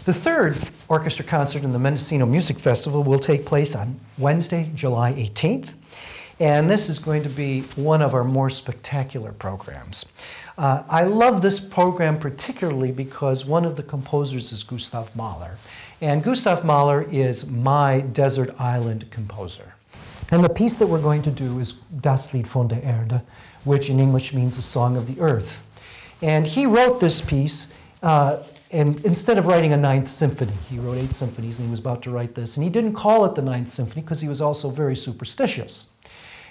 The third orchestra concert in the Mendocino Music Festival will take place on Wednesday, July 18th. And this is going to be one of our more spectacular programs. I love this program particularly because one of the composers is Gustav Mahler. And Gustav Mahler is my desert island composer. And the piece that we're going to do is Das Lied von der Erde, which in English means the Song of the Earth. And he wrote this piece, and instead of writing a ninth symphony, he wrote 8 symphonies, and he was about to write this. And he didn't call it the ninth symphony because he was also very superstitious.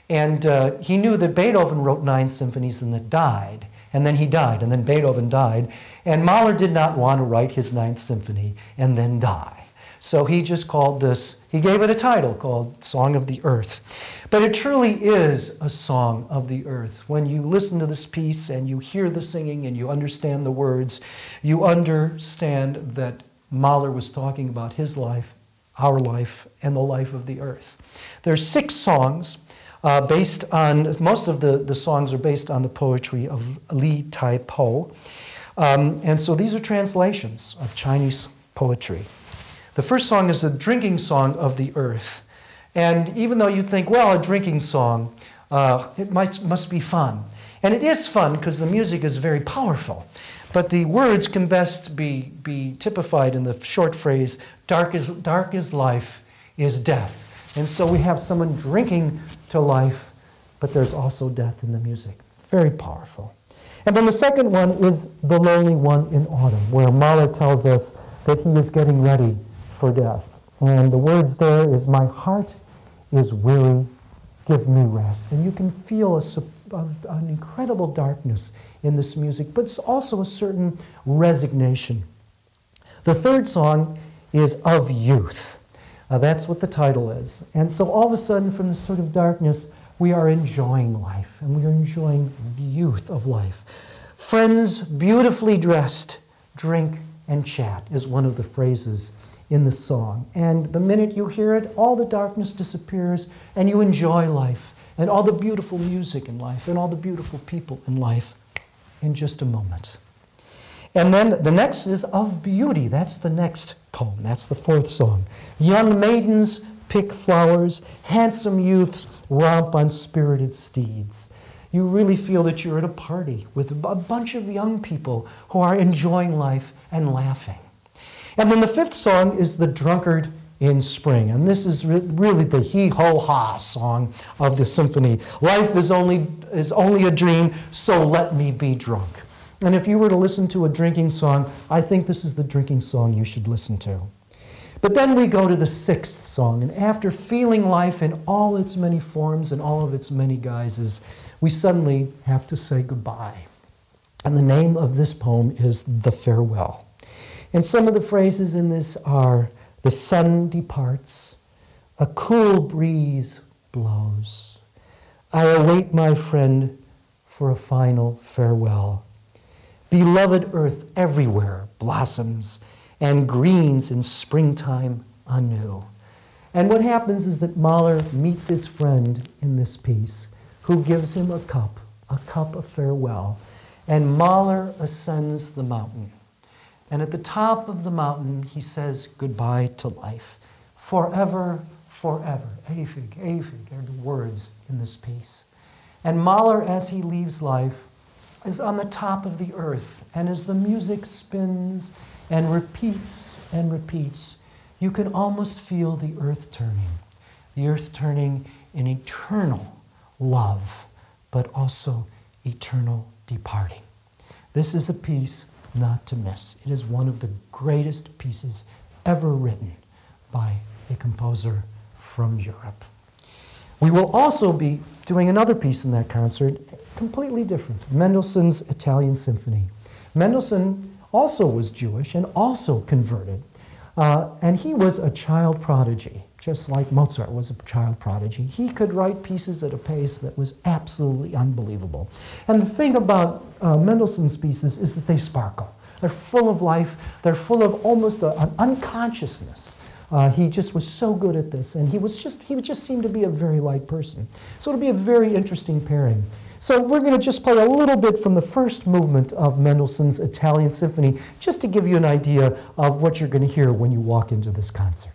And he knew that Beethoven wrote 9 symphonies and that died. And then he died, and then Beethoven died. And Mahler did not want to write his 9th symphony and then die. So he just called this, he gave it a title called Song of the Earth. But it truly is a song of the earth. When you listen to this piece and you hear the singing and you understand the words, you understand that Mahler was talking about his life, our life, and the life of the earth. There's 6 songs. Based on, most of the songs are based on the poetry of Li Tai Po. And so these are translations of Chinese poetry. The first song is a drinking song of the earth. And even though you think, well, a drinking song, it must be fun. And it is fun because the music is very powerful. But the words can best be typified in the short phrase, dark is life is death. And so we have someone drinking to life, but there's also death in the music. Very powerful. And then the second one is The Lonely One in Autumn, where Mahler tells us that he is getting ready for death. And the words there is, my heart is weary, give me rest. And you can feel an incredible darkness in this music, but it's also a certain resignation. The third song is Of Youth. That's what the title is. And so all of a sudden, from this sort of darkness, we are enjoying life, and we are enjoying the youth of life. Friends beautifully dressed, drink and chat is one of the phrases in the song. And the minute you hear it, all the darkness disappears, and you enjoy life, and all the beautiful music in life, and all the beautiful people in life in just a moment. And then the next is Of Beauty. That's the next poem. That's the 4th song. Young maidens pick flowers, handsome youths romp on spirited steeds. You really feel that you're at a party with a bunch of young people who are enjoying life and laughing. And then the 5th song is The Drunkard in Spring. And this is really the hee-ho-ha song of the symphony. Life is only a dream, so let me be drunk. And if you were to listen to a drinking song, I think this is the drinking song you should listen to. But then we go to the 6th song, and after feeling life in all its many forms and all of its many guises, we suddenly have to say goodbye. And the name of this poem is The Farewell. And some of the phrases in this are, the sun departs, a cool breeze blows, I await my friend for a final farewell. Beloved earth everywhere blossoms and greens in springtime anew. And what happens is that Mahler meets his friend in this piece, who gives him a cup of farewell. And Mahler ascends the mountain. And at the top of the mountain, he says goodbye to life. Forever, forever. Ewig, ewig are the words in this piece. And Mahler, as he leaves life, is on the top of the earth, and as the music spins and repeats, you can almost feel the earth turning in eternal love, but also eternal departing. This is a piece not to miss. It is one of the greatest pieces ever written by a composer from Europe. We will also be doing another piece in that concert, completely different, Mendelssohn's Italian Symphony. Mendelssohn also was Jewish and also converted, and he was a child prodigy, just like Mozart was a child prodigy. He could write pieces at a pace that was absolutely unbelievable. And the thing about Mendelssohn's pieces is that they sparkle. They're full of life. They're full of almost an unconsciousness. He just was so good at this, and he would just seem to be a very light person. So it'll be a very interesting pairing. So we're going to just play a little bit from the first movement of Mendelssohn's Italian Symphony, just to give you an idea of what you're going to hear when you walk into this concert.